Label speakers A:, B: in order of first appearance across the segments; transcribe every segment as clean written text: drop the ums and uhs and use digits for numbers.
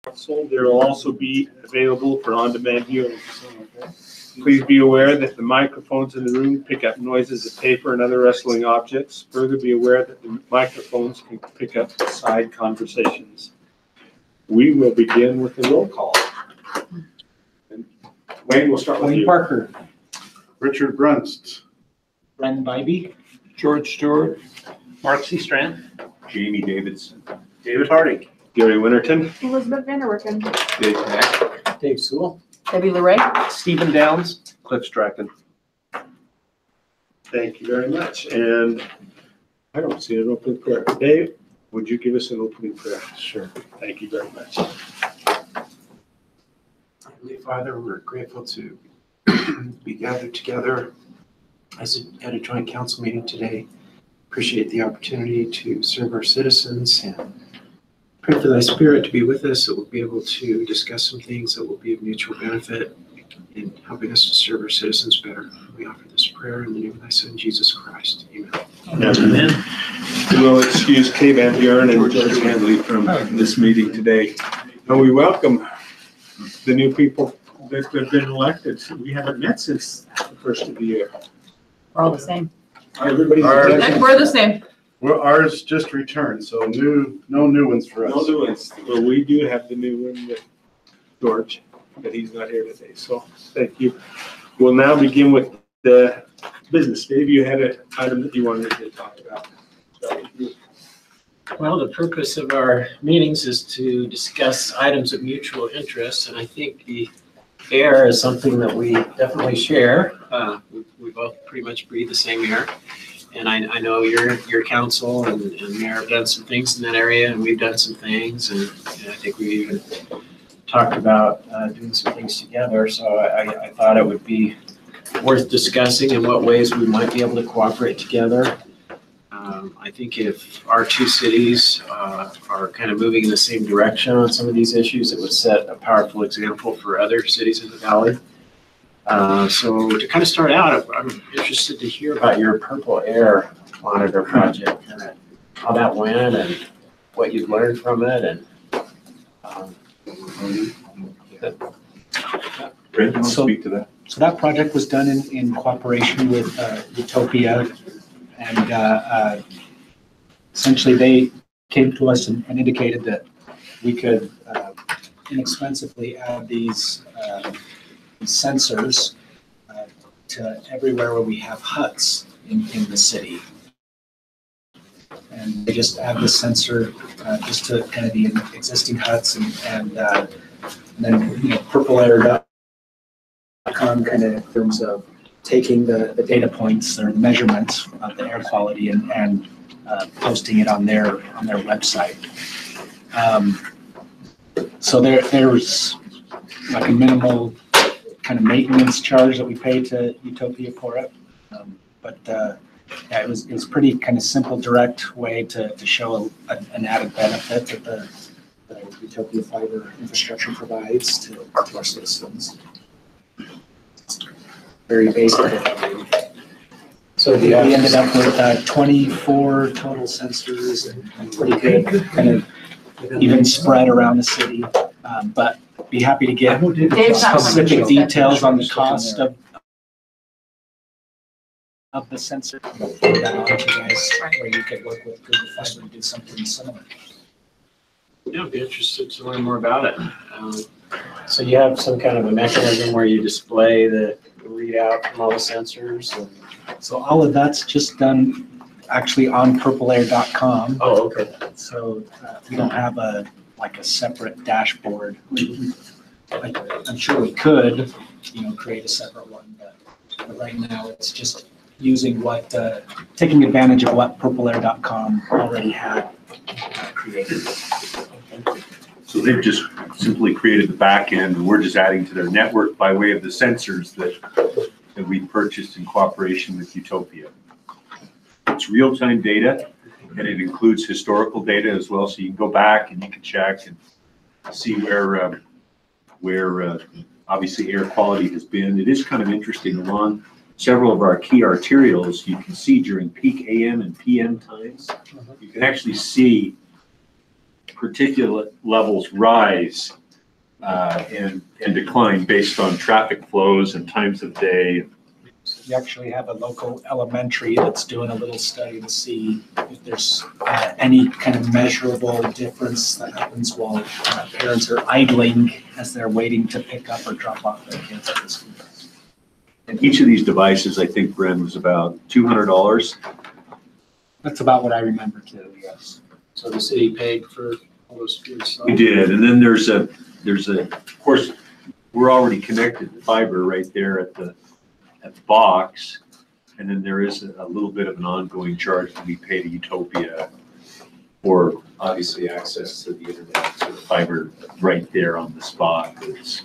A: Council. There will also be available for on-demand viewing. Please be aware that the microphones in the room pick up noises of paper and other rustling objects. Further, be aware that the microphones can pick up side conversations. We will begin with the roll call. And Wayne, we'll start with
B: Wayne
A: you.
B: Parker,
C: Richard Brunst,
B: Brendan Bybee,
A: George Stewart,
D: Mark C. Strand,
C: Jamie Davidson,
A: David Harding, Gary Winterton,
E: Elizabeth Vanderwerken,
A: Dave Mack,
B: Dave Sewell,
E: Debbie LeRae.
D: Stephen Downs,
A: Cliff Strachan. Thank you very much. And I don't see an opening prayer. Dave, would you give us an opening prayer?
B: Sure.
A: Thank you very much.
F: Heavenly Father, we're grateful to be gathered together at a joint council meeting today. Appreciate the opportunity to serve our citizens and pray for thy spirit to be with us, that we'll be able to discuss some things that will be of mutual benefit in helping us to serve our citizens better. We offer this prayer in the name of thy Son, Jesus Christ. Amen.
D: Amen.
A: We will excuse Kay Van Buren and George Handley from this meeting today. And we welcome the new people that have been elected. We haven't met since the first of the year.
E: We're all the same.
A: Everybody's
E: We're the same.
C: well, ours just returned, so no new ones for us.
A: no new ones. Well, we do have the new one with George, but he's not here today. So thank you. We'll now begin with the business. Dave, you had an item that you wanted to talk about.
F: Well, the purpose of our meetings is to discuss items of mutual interest, and I think the air is something that we definitely share. We both pretty much breathe the same air, and I know your council and Mayor have done some things in that area, and we've done some things, and I think we even talked about doing some things together. So I thought it would be worth discussing in what ways we might be able to cooperate together. I think if our two cities are kind of moving in the same direction on some of these issues, it would set a powerful example for other cities in the valley. So to kind of start out, I'm interested to hear about your Purple Air Monitor project, and how that went and what you've learned from it. And
C: Brent, you want to speak to that?
B: So that project was done in cooperation with Utopia, and essentially they came to us and indicated that we could inexpensively add these sensors to everywhere where we have huts in the city. And they just add the sensor just to kind of the existing huts, and then purpleair.com kind of in terms of taking the data points or the measurements of the air quality and posting it on their website. So there's like a minimal kind of maintenance charge that we pay to Utopia for it, but yeah, it was pretty kind of simple, direct way to show an added benefit that the Utopia fiber infrastructure provides to our citizens. Very basic. So we ended up with 24 total sensors and pretty good kind of even spread around the city. But be happy to get specific details on the cost of the sensor. That on to you guys, where you could work with Google Fiber to do something similar.
F: Yeah, I'd be interested to learn more about it. So you have some kind of a mechanism where you display the readout from all the sensors? And
B: so all of that's just done actually on purpleair.com.
F: Oh, okay.
B: So we don't have a separate dashboard. I'm sure we could, create a separate one, but right now it's just using taking advantage of what purpleair.com already had created.
C: So they've just simply created the back end, and we're just adding to their network by way of the sensors that we purchased in cooperation with Utopia. It's real-time data, and it includes historical data as well, so you can go back and you can check and see where obviously air quality has been. It is kind of interesting. Along several of our key arterials, you can see during peak AM and PM times, you can actually see particulate levels rise and decline based on traffic flows and times of day.
B: We actually have a local elementary that's doing a little study to see if there's any kind of measurable difference that happens while parents are idling as they're waiting to pick up or drop off their kids at the school.
C: And each of these devices, I think, Bren, was about $200.
B: That's about what I remember too, yes.
F: So the city paid for all those students.
C: We did, and then there's a, of course, we're already connected to fiber right there at the box. And then there is a little bit of an ongoing charge that we pay to Utopia for obviously access to the internet, to the fiber right there on the spot. It's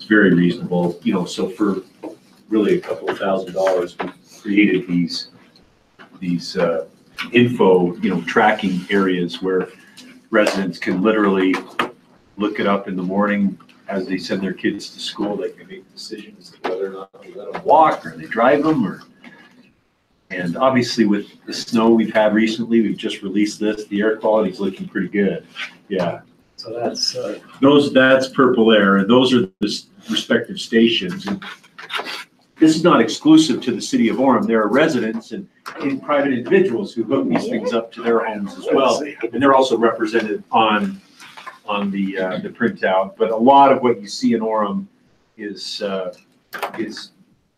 C: very reasonable, you know, so for really a couple of $1,000s, we created these info, you know, tracking areas where residents can literally look it up in the morning as they send their kids to school. They can make decisions whether or not they let them walk or they drive them, and obviously with the snow we've had recently, we've just released this, the air quality is looking pretty good. Yeah.
F: So that's,
C: That's Purple Air, and those are the respective stations. And this is not exclusive to the city of Orem. There are residents and private individuals who hook these things up to their homes as well. And they're also represented on the printout. But a lot of what you see in Orem is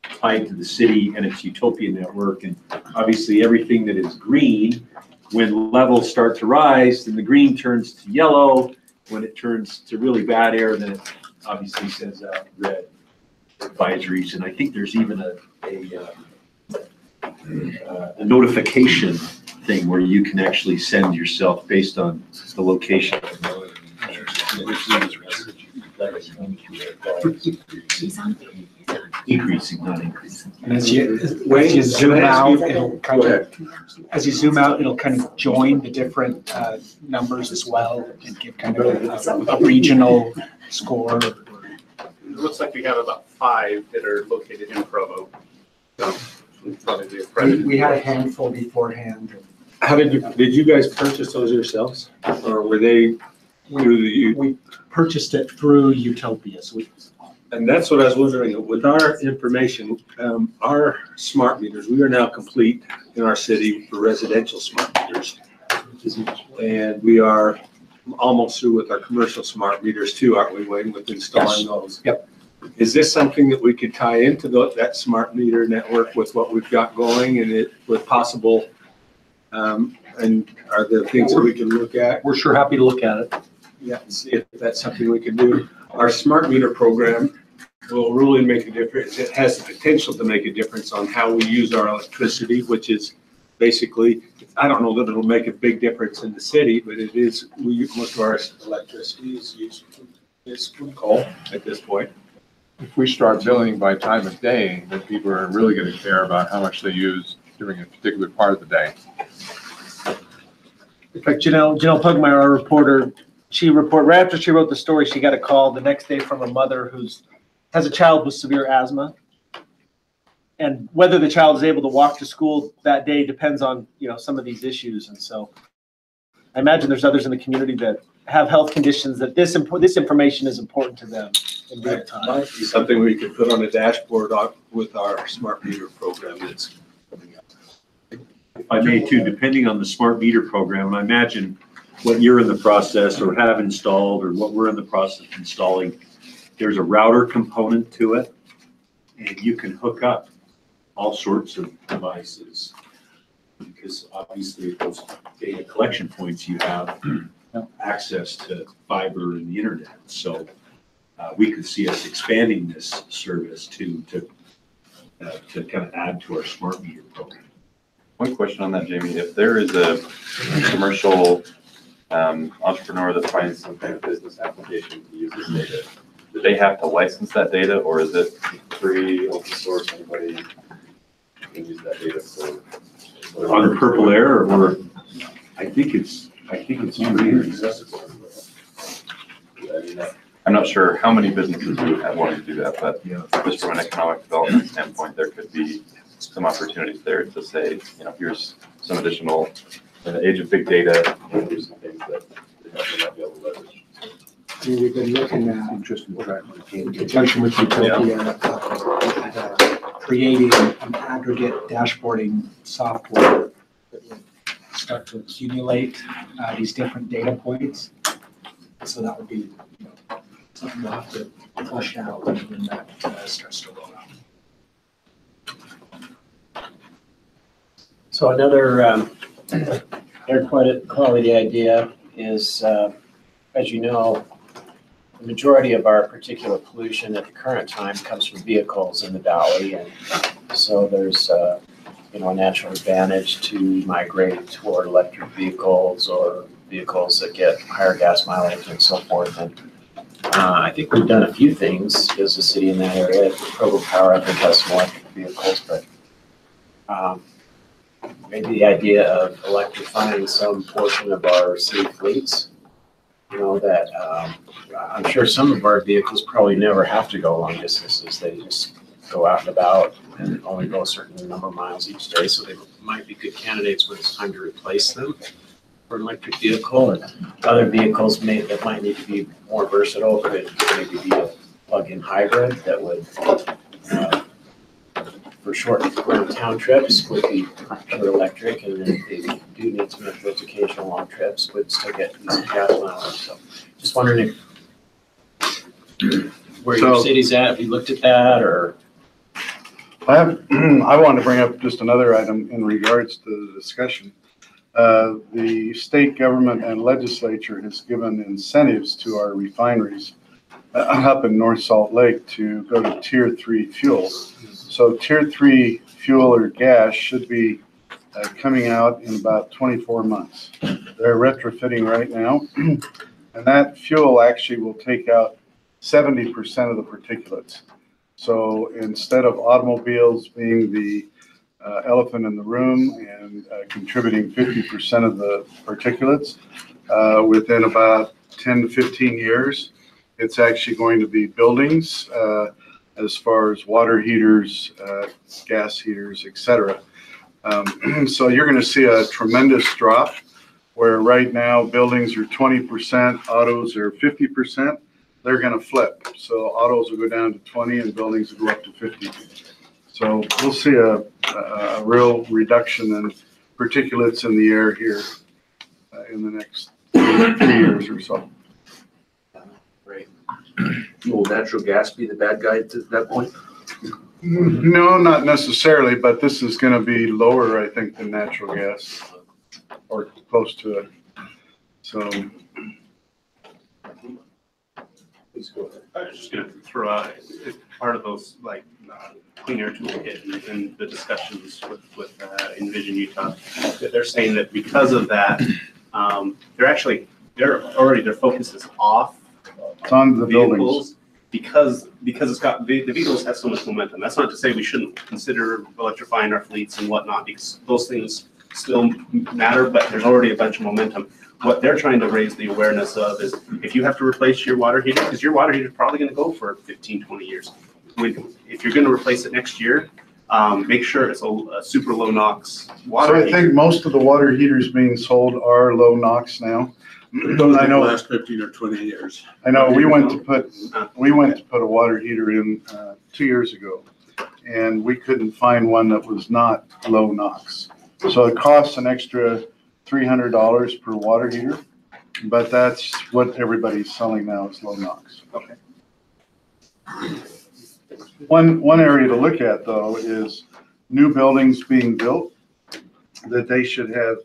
C: tied to the city and its Utopia network. And obviously everything that is green, when levels start to rise, then the green turns to yellow. When it turns to really bad air, then it obviously sends out red advisories. And I think there's even a notification thing where you can actually send yourself based on the location. Decreasing, not increasing.
B: And as you zoom out, as you zoom out, it'll kind of join the different numbers as well and give kind of a regional score.
G: It looks like we have about 5 that are located in Provo. So probably be a president.
B: We had a handful beforehand.
A: How did you guys purchase those yourselves? Or were they through the,
B: We purchased it through Utopia, so
A: and that's what I was wondering, with our information, our smart meters, we are now complete in our city for residential smart meters. And we are almost through with our commercial smart meters too, aren't we, Wayne, with installing those?
B: Yep.
A: Is this something that we could tie into that smart meter network with what we've got going, and it with possible, and are there things that we can look at?
B: we're sure happy to look at it.
A: Yeah, and see if that's something we can do. Our smart meter program will really make a difference. It has the potential to make a difference on how we use our electricity, which is basically, I don't know that it'll make a big difference in the city, but it is, most of our electricity is used, is coal at this point.
H: If we start billing by time of day, then people are really going to care about how much they use during a particular part of the day.
F: in fact, Janelle Pugmire, our reporter, right after she wrote the story, she got a call the next day from a mother who's has a child with severe asthma. And whether the child is able to walk to school that day depends on, some of these issues. And so I imagine there's others in the community that have health conditions that this information is important to them in real time.
A: Might be something we could put on a dashboard with our smart meter program that's coming up.
C: If I may too, depending on the smart meter program, I imagine what you're in the process or have installed or what we're in the process of installing, there's a router component to it, and you can hook up all sorts of devices, because obviously at those data collection points you have access to fiber and the internet. So we could see us expanding this service to kind of add to our smart meter program.
I: One question on that, Jamie. If there is a commercial entrepreneur that finds some kind of business application to use this data, do they have to license that data, or is it free, open source, anybody can use that data for?
C: On the Purple Air, or I think it's free accessible.
I: I mean, I'm not sure how many businesses would have wanted to do that, but just from an economic development standpoint, there could be some opportunities there to say, here's some additional, in the age of big data, here's some things that we might be able to leverage.
B: We've been looking at,
H: Interesting track.
B: in conjunction with Utopia, creating an aggregate dashboarding software that would start to accumulate these different data points. So that would be, you know, something we'll have to flush out when that starts to roll out.
F: So another air quality idea is, as you know, the majority of our particulate pollution at the current time comes from vehicles in the valley. And so there's, you know, a natural advantage to migrate toward electric vehicles or vehicles that get higher gas mileage and so forth. And I think we've done a few things as a city in that area. Provo Power, I think, has some electric vehicles, but maybe the idea of electrifying some portion of our city fleets. You know, that I'm sure some of our vehicles probably never have to go long distances. They just go out and about and only go a certain number of miles each day. So they might be good candidates when it's time to replace them for an electric vehicle. And other vehicles that might need to be more versatile could maybe be a plug-in hybrid that would, for short town trips, would be pure electric, and then if they do need to make those occasional long trips, would still get decent gas mileage. So just wondering where your city's at, have you looked at that, or?
J: I wanted to bring up just another item in regards to the discussion. The state government and legislature has given incentives to our refineries up in North Salt Lake to go to Tier 3 fuel. So Tier 3 fuel or gas should be coming out in about 24 months. They're retrofitting right now, and that fuel actually will take out 70% of the particulates. So instead of automobiles being the elephant in the room and contributing 50% of the particulates, within about 10 to 15 years, it's actually going to be buildings, as far as water heaters, gas heaters, etc. So you're going to see a tremendous drop where right now buildings are 20%, autos are 50%. They're going to flip. So autos will go down to 20 and buildings will go up to 50. So we'll see a real reduction in particulates in the air here in the next 3 years or so.
K: Will natural gas be the bad guy to that point?
J: No, not necessarily, but this is going to be lower, I think, than natural gas, or close to it. So.
K: Please go ahead.
G: I was just gonna throw out, as part of those, like, clean air toolkit and the discussions with Envision Utah, that they're saying that because of that, their focus is off
J: It's on the buildings.
G: vehicles because it's got, the vehicles have so much momentum. That's not to say we shouldn't consider electrifying our fleets and whatnot, because those things still matter, but there's already a bunch of momentum. What they're trying to raise the awareness of is if you have to replace your water heater, because your water heater is probably going to go for 15, 20 years. If you're going to replace it next year, make sure it's a super low NOx water
J: So I
G: heater.
J: think most of the water heaters being sold are low NOx now. I know.
K: Last 15 or 20 years.
J: I know we went to put a water heater in 2 years ago, and we couldn't find one that was not low NOx. So it costs an extra $300 per water heater, but that's what everybody's selling now is low NOx.
G: Okay.
J: One area to look at though is new buildings being built, that they should have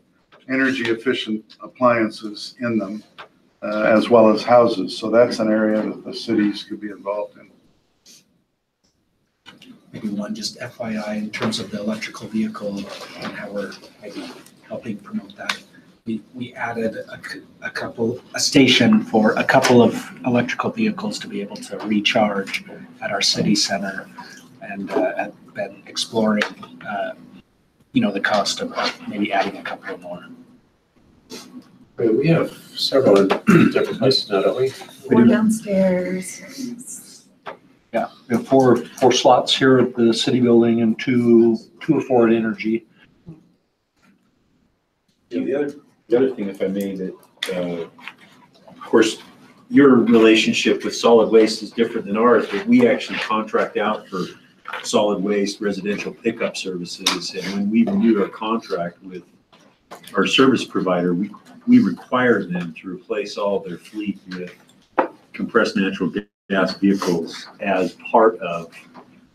J: energy efficient appliances in them, as well as houses. So that's an area that the cities could be involved in.
B: Maybe one just FYI in terms of the electrical vehicle and how we're maybe helping promote that. We added a station for a couple of electrical vehicles to be able to recharge at our city center, and have been exploring, the cost of maybe adding a couple of more.
K: We have several in different places now, don't we?
E: We're downstairs.
L: Yeah, we have four slots here at the city building and two or four at Energy.
I: Yeah, the other thing, if I may, that
M: course, your relationship with solid waste is different than ours, but we actually contract out for solid waste residential pickup services. And when we renewed our contract with our service provider, we required them to replace all of their fleet with compressed natural gas vehicles as part of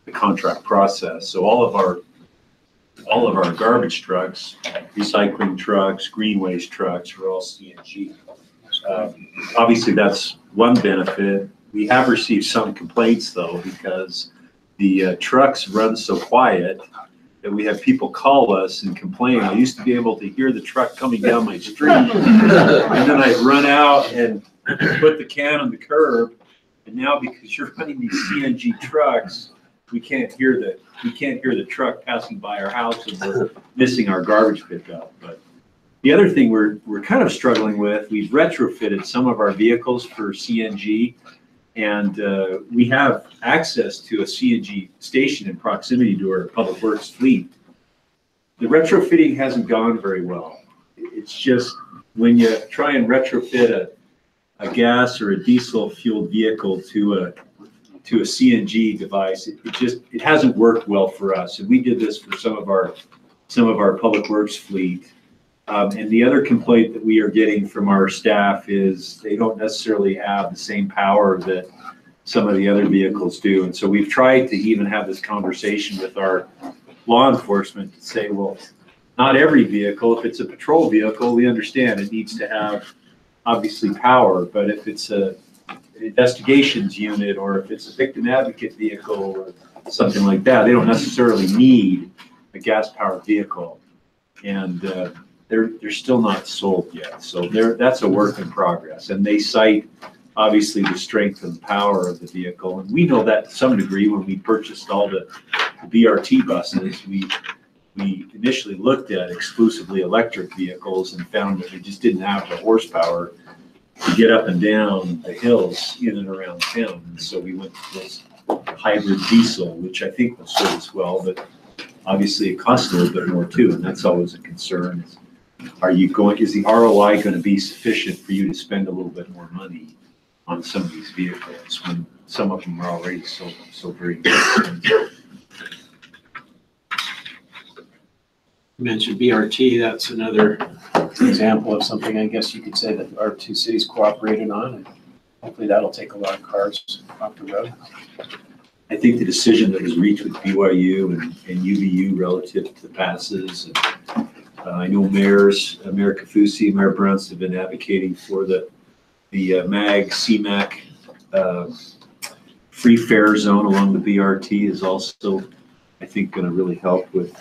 M: the contract process. So all of our garbage trucks, recycling trucks, green waste trucks are all CNG. Obviously, that's one benefit. We have received some complaints though, because the trucks run so quiet that we have people call us and complain. I used to be able to hear the truck coming down my street, and then I'd run out and put the can on the curb. And now, because you're running these CNG trucks, we can't hear the truck passing by our house, and we're missing our garbage pickup. But the other thing we're kind of struggling with, we've retrofitted some of our vehicles for CNG, and we have access to a CNG station in proximity to our public works fleet. The retrofitting hasn't gone very well. It's just when you try and retrofit a gas or a diesel fueled vehicle to a CNG device, it hasn't worked well for us. And we did this for some of our public works fleet. And the other complaint that we are getting from our staff is they don't necessarily have the same power that some of the other vehicles do. And so we've tried to even have this conversation with our law enforcement to say, well, not every vehicle, if it's a patrol vehicle, we understand it needs to have obviously power, but if it's an investigations unit or if it's a victim advocate vehicle or something like that, they don't necessarily need a gas-powered vehicle. And they're still not sold yet. So that's a work in progress. And they cite obviously the strength and power of the vehicle. And we know that to some degree when we purchased all the BRT buses. We initially looked at exclusively electric vehicles and found that they just didn't have the horsepower to get up and down the hills in and around town. And so we went to this hybrid diesel, which I think will serve us well, but obviously it costs a little bit more too. And that's always a concern. Is the ROI going to be sufficient for you to spend a little bit more money on some of these vehicles when some of them are already so very expensive?
F: You mentioned BRT, that's another example of something I guess you could say that our two cities cooperated on, and hopefully that'll take a lot of cars off the road.
M: I think the decision that was reached with BYU and UVU relative to the passes, and I know Mayor Kafusi, Mayor Brunts have been advocating for the CMAC free fare zone along the BRT is also, I think, going to really help with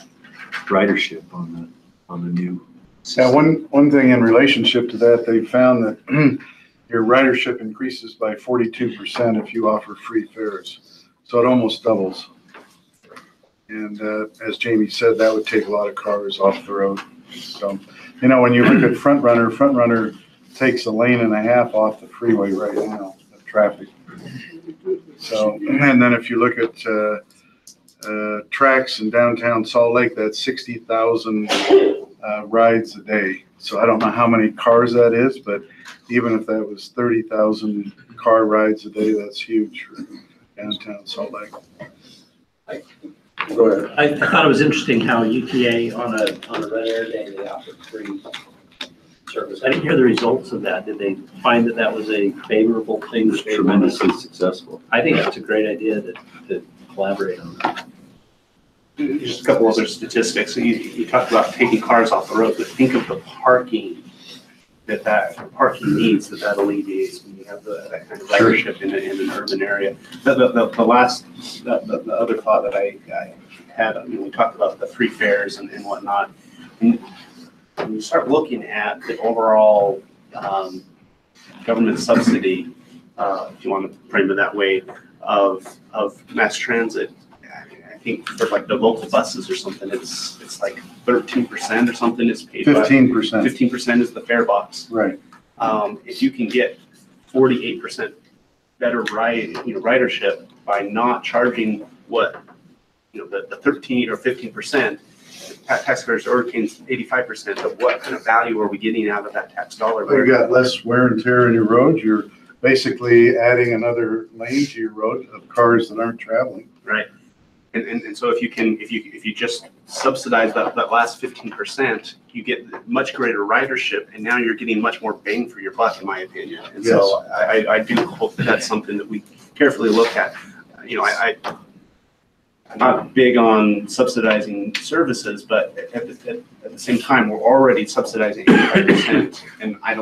M: ridership on the new system.
J: Yeah, one thing in relationship to that, they found that your ridership increases by 42% if you offer free fares. So it almost doubles. And as Jamie said, that would take a lot of cars off the road. So, when you look at Front Runner takes a lane and a half off the freeway right now of traffic. So, and then if you look at tracks in downtown Salt Lake, that's 60,000 rides a day. So I don't know how many cars that is, but even if that was 30,000 car rides a day, that's huge for downtown Salt Lake.
D: Go ahead. I thought it was interesting how UTA on a red air day, they offered free service. I didn't hear the results of that. Did they find that was a favorable thing?
M: Tremendously successful.
D: I think that's a great idea to collaborate on that.
G: Just a couple other statistics. So you talked about taking cars off the road, but think of the parking parking needs that alleviates when you have that kind of ridership in an urban area. The other thought that I had, we talked about the free fares and whatnot. And when you start looking at the overall government subsidy, if you want to frame it that way, of mass transit, I think for like the local buses or something, it's like 13% or something is paid.
J: 15%.
G: 15% is the fare box.
J: Right.
G: If you can get 48% better ridership by not charging the 13 or 15%, taxpayers are paying 85%, but what kind of value are we getting out of that tax dollar?
J: Well, you got less wear and tear in your road. You're basically adding another lane to your road of cars that aren't traveling.
G: Right. And so if you just subsidize that last 15%, you get much greater ridership, and now you're getting much more bang for your buck, in my opinion. And so I do hope that that's something that we carefully look at. You know, I'm not big on subsidizing services, but at the same time, we're already subsidizing 85%, and I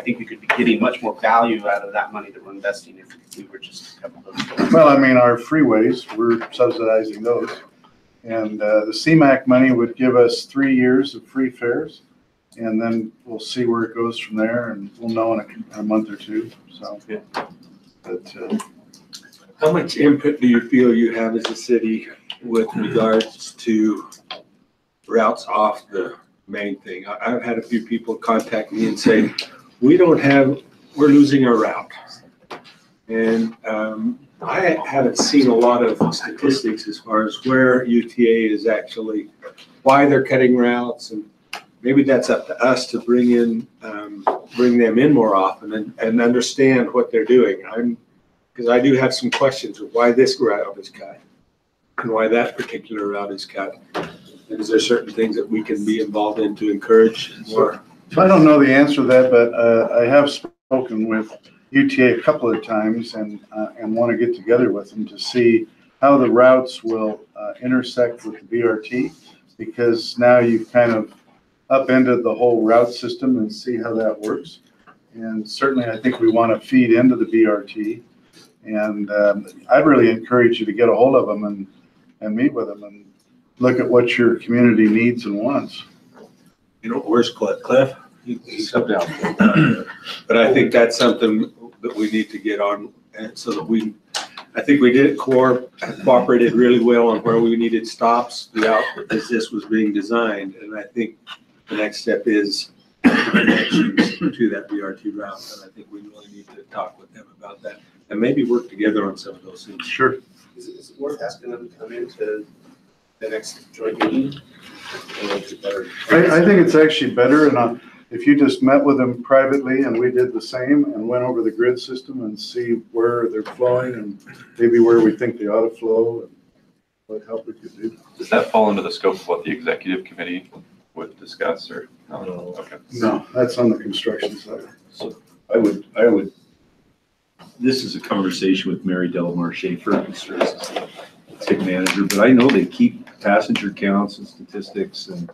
G: think we could be getting much more value out of that money that we're investing if we were just a couple of those.
J: Well, I mean, our freeways, we're subsidizing those. And the CMAQ money would give us 3 years of free fares. And then we'll see where it goes from there, and we'll know in a month or two. So, but,
A: How much input do you feel you have as a city with regards to routes off the main thing? I've had a few people contact me and say, we're losing our route. And I haven't seen a lot of statistics as far as where UTA is actually, why they're cutting routes, and maybe that's up to us to bring them in more often and understand what they're doing. Because I do have some questions of why this route is cut and why that particular route is cut. And is there certain things that we can be involved in to encourage more?
J: So I don't know the answer to that, but I have spoken with UTA a couple of times and want to get together with them to see how the routes will intersect with the BRT, because now you've kind of upended the whole route system and see how that works. And certainly I think we want to feed into the BRT. And I'd really encourage you to get a hold of them and meet with them and look at what your community needs and wants.
A: You know, where's Cliff?
H: He's up down.
A: But I think that's something that we need to get on, and so that I think we did cooperated really well on where we needed stops throughout as this was being designed. And I think the next step is connections to that BRT route. And I think we really need to talk with them about that and maybe work together on some of those things.
J: Sure.
G: Is it worth asking them to come into the next joint meeting?
J: I think it's actually better, and if you just met with them privately and we did the same and went over the grid system and see where they're flowing and maybe where we think they ought to flow and what help we could do.
I: Does that fall into the scope of what the executive committee would discuss, or?
A: No.
I: Okay.
J: No, that's on the construction side.
M: So I would, this is a conversation with Mary Delamar Schaefer, who serves as the city manager, but I know they keep passenger counts and statistics, and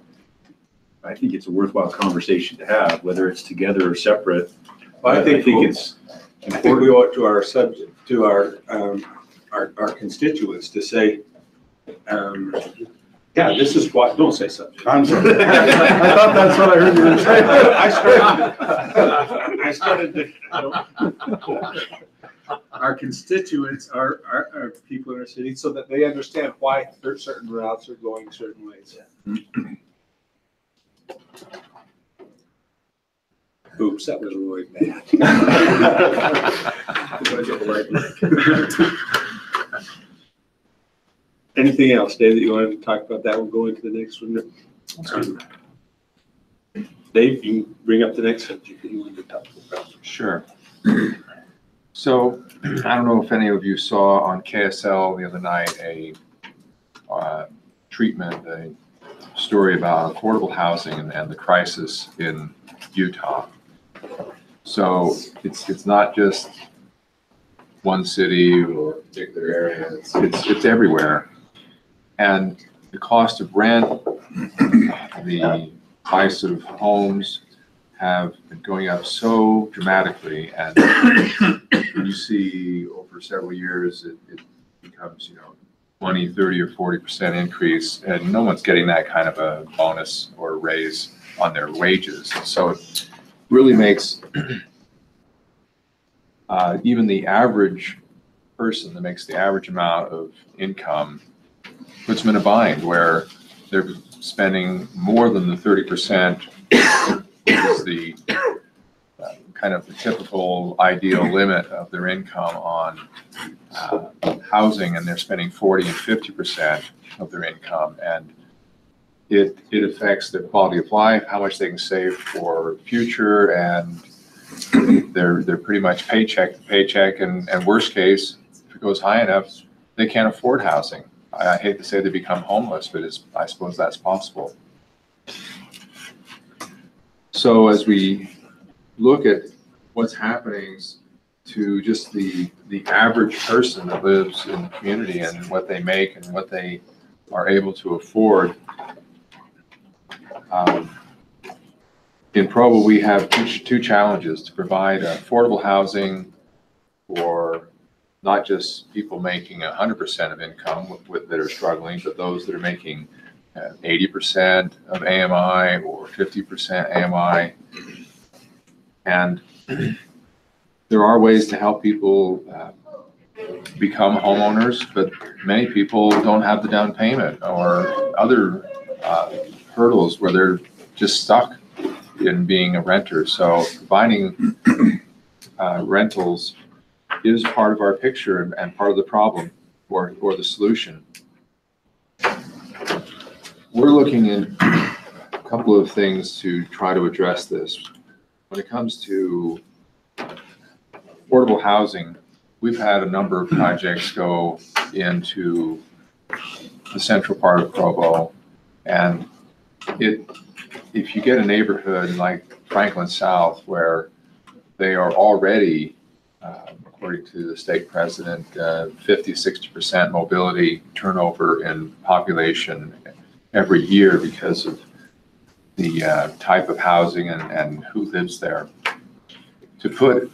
M: I think it's a worthwhile conversation to have, whether it's together or separate.
A: Well, I think
M: it's
A: I think we owe it to our subject, to our constituents to say, yeah, this is what, don't say subject.
J: I'm sorry. I thought that's what I heard you say.
A: I started to, our constituents are people in our city so that they understand why certain routes are going certain ways. Oops, that was really bad. Anything else, Dave, that you wanted to talk about? That we'll go into the next one. Dave, you can bring up the next subject that you wanted to talk about.
H: Sure. So I don't know if any of you saw on KSL the other night a story about affordable housing and the crisis in Utah. So it's not just one city or a particular area, it's everywhere. And the cost of rent, the price of homes have been going up so dramatically, and you see over several years it becomes 20, 30, or 40% increase, and no one's getting that kind of a bonus or raise on their wages. So it really makes even the average person that makes the average amount of income puts them in a bind where they're spending more than the 30%, which is the kind of the typical ideal limit of their income on housing, and they're spending 40 and 50% of their income. And it affects their quality of life, how much they can save for the future, and they're pretty much paycheck to paycheck, and worst case, if it goes high enough, they can't afford housing. I hate to say they become homeless, but I suppose that's possible. So as we look at what's happening to just the average person that lives in the community and what they make and what they are able to afford, in Provo, we have two challenges: to provide affordable housing for not just people making 100% of income that are struggling, but those that are making 80% of AMI or 50% AMI. And there are ways to help people become homeowners, but many people don't have the down payment or other hurdles where they're just stuck in being a renter. So providing rentals is part of our picture and part of the problem or the solution. We're looking at a couple of things to try to address this. When it comes to affordable housing, we've had a number of projects go into the central part of Provo, and if you get a neighborhood like Franklin South where they are already, according to the state president, 50-60% mobility turnover in population every year because of the type of housing and who lives there. To put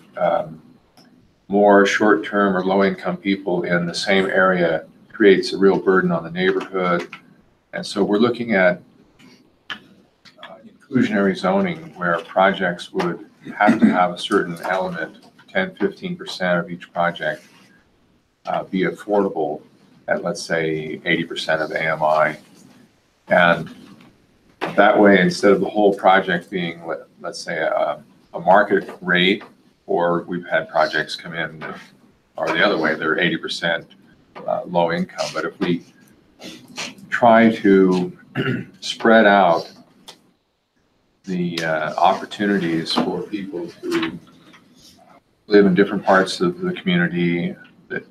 H: more short-term or low-income people in the same area creates a real burden on the neighborhood. And so we're looking at inclusionary zoning where projects would have to have a certain element, 10-15% of each project, be affordable at, let's say, 80% of AMI. And that way, instead of the whole project being, let's say, a market rate, or we've had projects come in that are the other way, they're 80% low income. But if we try to spread out the opportunities for people to live in different parts of the community that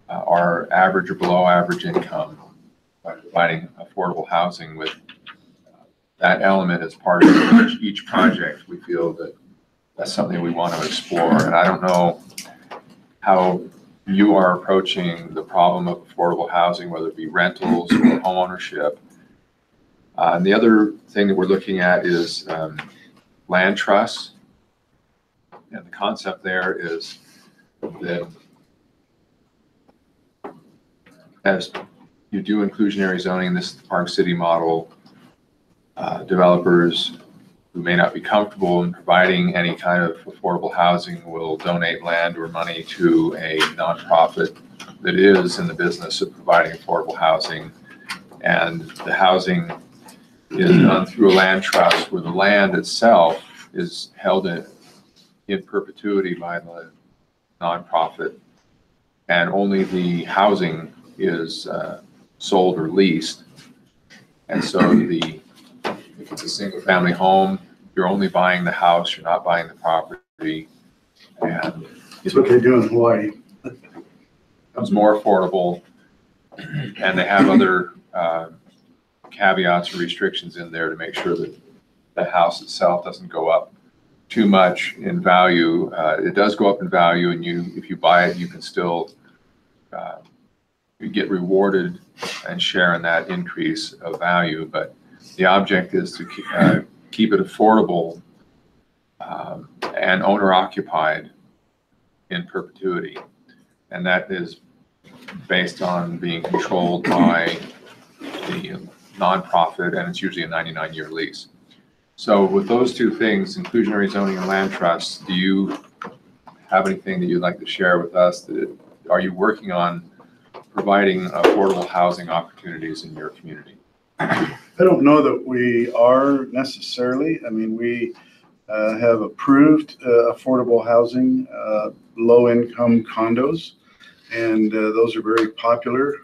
H: are average or below average income, by providing affordable housing with that element as part of each project, we feel that that's something we want to explore. And I don't know how you are approaching the problem of affordable housing, whether it be rentals or homeownership. And the other thing that we're looking at is land trusts. And the concept there is that as you do inclusionary zoning, this is the Park City model, developers who may not be comfortable in providing any kind of affordable housing will donate land or money to a nonprofit that is in the business of providing affordable housing. And the housing is done through a land trust where the land itself is held in perpetuity by the nonprofit, and only the housing is sold or leased. And so if it's a single family home, you're only buying the house, you're not buying the property. And
J: That's what they do in Hawaii.
H: It becomes more affordable, and they have other caveats or restrictions in there to make sure that the house itself doesn't go up too much in value. It does go up in value, and if you buy it, you can still you get rewarded and share in that increase of value. But the object is to keep it affordable and owner-occupied in perpetuity. And that is based on being controlled by the nonprofit, and it's usually a 99-year lease. So with those two things, inclusionary zoning and land trusts, do you have anything that you'd like to share with us? Are you working on providing affordable housing opportunities in your community?
J: I don't know that we are necessarily. I mean, we have approved affordable housing, low-income condos, and those are very popular.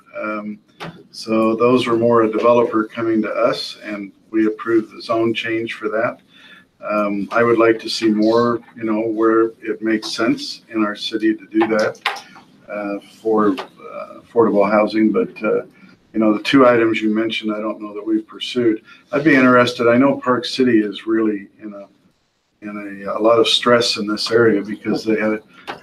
J: So those were more a developer coming to us, and we approved the zone change for that. I would like to see more, where it makes sense in our city to do that for affordable housing. But, the two items you mentioned, I don't know that we've pursued. I'd be interested. I know Park City is really in a lot of stress in this area because they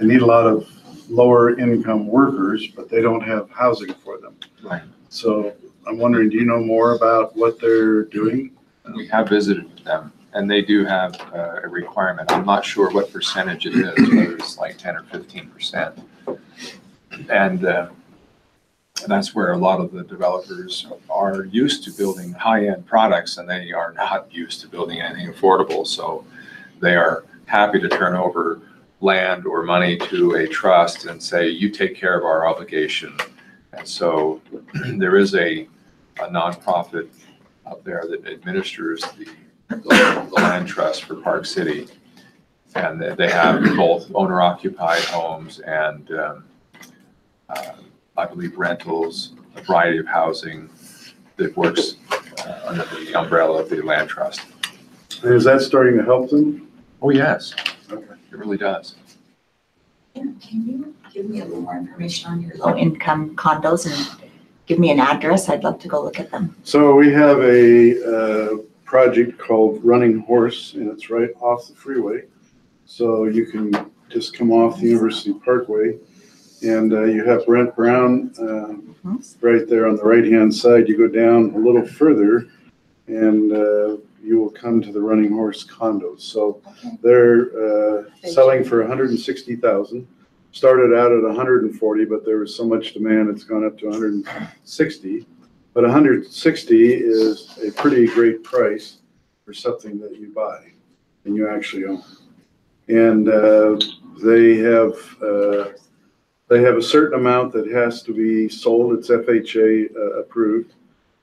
J: need a lot of lower income workers, but they don't have housing for them.
H: Right.
J: So I'm wondering, do you know more about what they're doing?
H: We have visited them, and they do have a requirement. I'm not sure what percentage it is, whether it's like 10 or 15%. And that's where a lot of the developers are used to building high-end products, and they are not used to building anything affordable. So they are happy to turn over land or money to a trust and say, you take care of our obligation. And so there is a nonprofit up there that administers the land trust for Park City. And they have both owner-occupied homes and I believe rentals, a variety of housing that works under the umbrella of the land trust.
J: And is that starting to help them?
H: Oh, yes.
J: Okay.
H: It really does.
E: Can you give me a little more information on your low-income condos and give me an address? I'd love to go look at them.
J: So we have a project called Running Horse, and it's right off the freeway. So you can just come off the University Parkway, and you have Brent Brown right there on the right-hand side. You go down a little further, and you will come to the Running Horse condos. So they're selling for $160,000. Started out at 140, but there was so much demand, it's gone up to 160. But 160 is a pretty great price for something that you buy and you actually own. And they have a certain amount that has to be sold. It's FHA approved.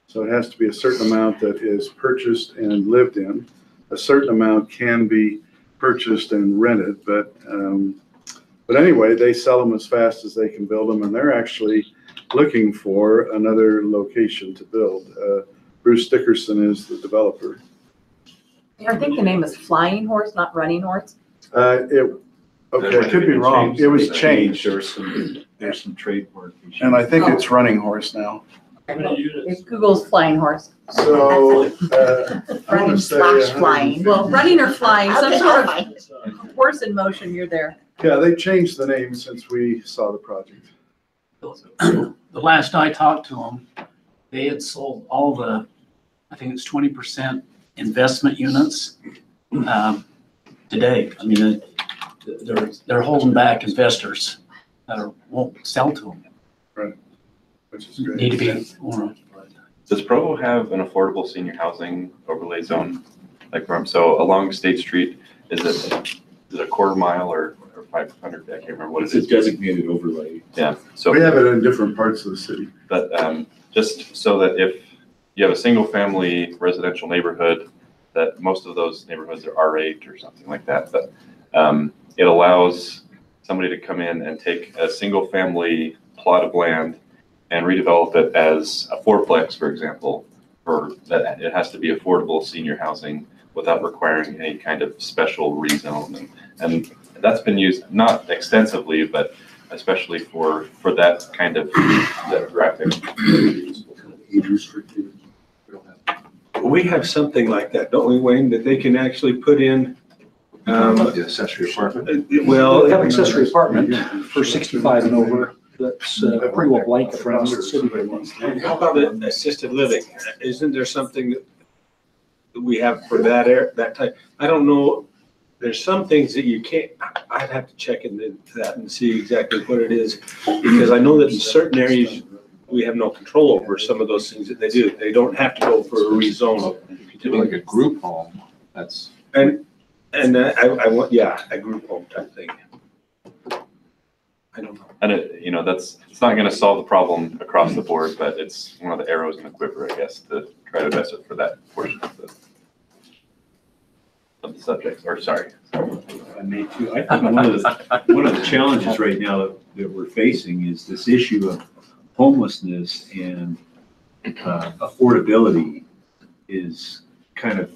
J: So it has to be a certain amount that is purchased and lived in. A certain amount can be purchased and rented, but anyway, they sell them as fast as they can build them, and they're actually looking for another location to build. Bruce Dickerson is the developer.
N: I think the name is Flying Horse, not Running Horse.
J: It could be wrong. It was changed.
M: There's some trademark issues.
J: And I think it's Running Horse now.
N: If Google's Flying Horse.
J: So,
E: Running slash flying.
N: Well, running or flying, some
E: Okay,
N: sort
E: fine.
N: of horse in motion, you're there.
J: yeah, they changed the name since we saw the project.
B: The last I talked to them, they had sold all the, I think it's 20% investment units today. I mean, they're holding back investors that won't sell to them.
J: Right. Which is great.
B: Need to be more.
I: Does Provo have an affordable senior housing overlay zone? So along State Street, is it a quarter mile or 500? I can't remember what it
M: It's
I: is.
M: a designated overlay.
I: Yeah. So
J: We have it in different parts of the city.
I: But just so that if you have a single family residential neighborhood, that most of those neighborhoods are R8 or something like that, but it allows somebody to come in and take a single family plot of land and redevelop it as a fourplex, for example, or that it has to be affordable senior housing without requiring any kind of special rezone. And that's been used not extensively, but especially for that kind of demographic.
M: Age restricted. We have something like that, don't we, Wayne, that they can actually put in?
H: The accessory apartment.
M: Well,
L: We have accessory apartment for 65 and over. That's pretty well blanket across the city.
M: how about the assisted living? Isn't there something that we have for that type? I don't know. There's some things that you can't, I'd have to check into that and see exactly what it is. Because I know that in certain areas, we have no control over some of those things that they do. They don't have to go for a rezone.
H: If you do like a group home, that's.
M: And I want, a group home type thing. I don't know.
I: And it's not going to solve the problem across the board, but it's one of the arrows in the quiver, I guess, to try to address it for that portion of the subject. Or sorry.
M: I may too. I think one of the challenges right now that we're facing is this issue of homelessness and affordability is kind of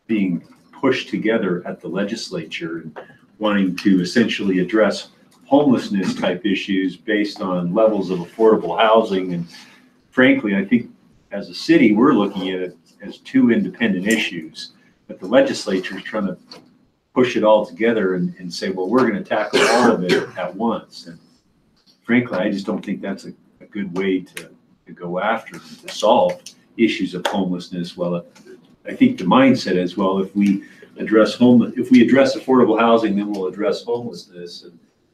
M: being pushed together at the legislature and wanting to essentially address homelessness type issues based on levels of affordable housing. And frankly, I think as a city, we're looking at it as two independent issues, but the legislature is trying to push it all together and say, well, we're going to tackle all of it at once. And frankly, I just don't think that's a good way to go after, to solve issues of homelessness. Well, I think the mindset is, well, if we address affordable housing, then we'll address homelessness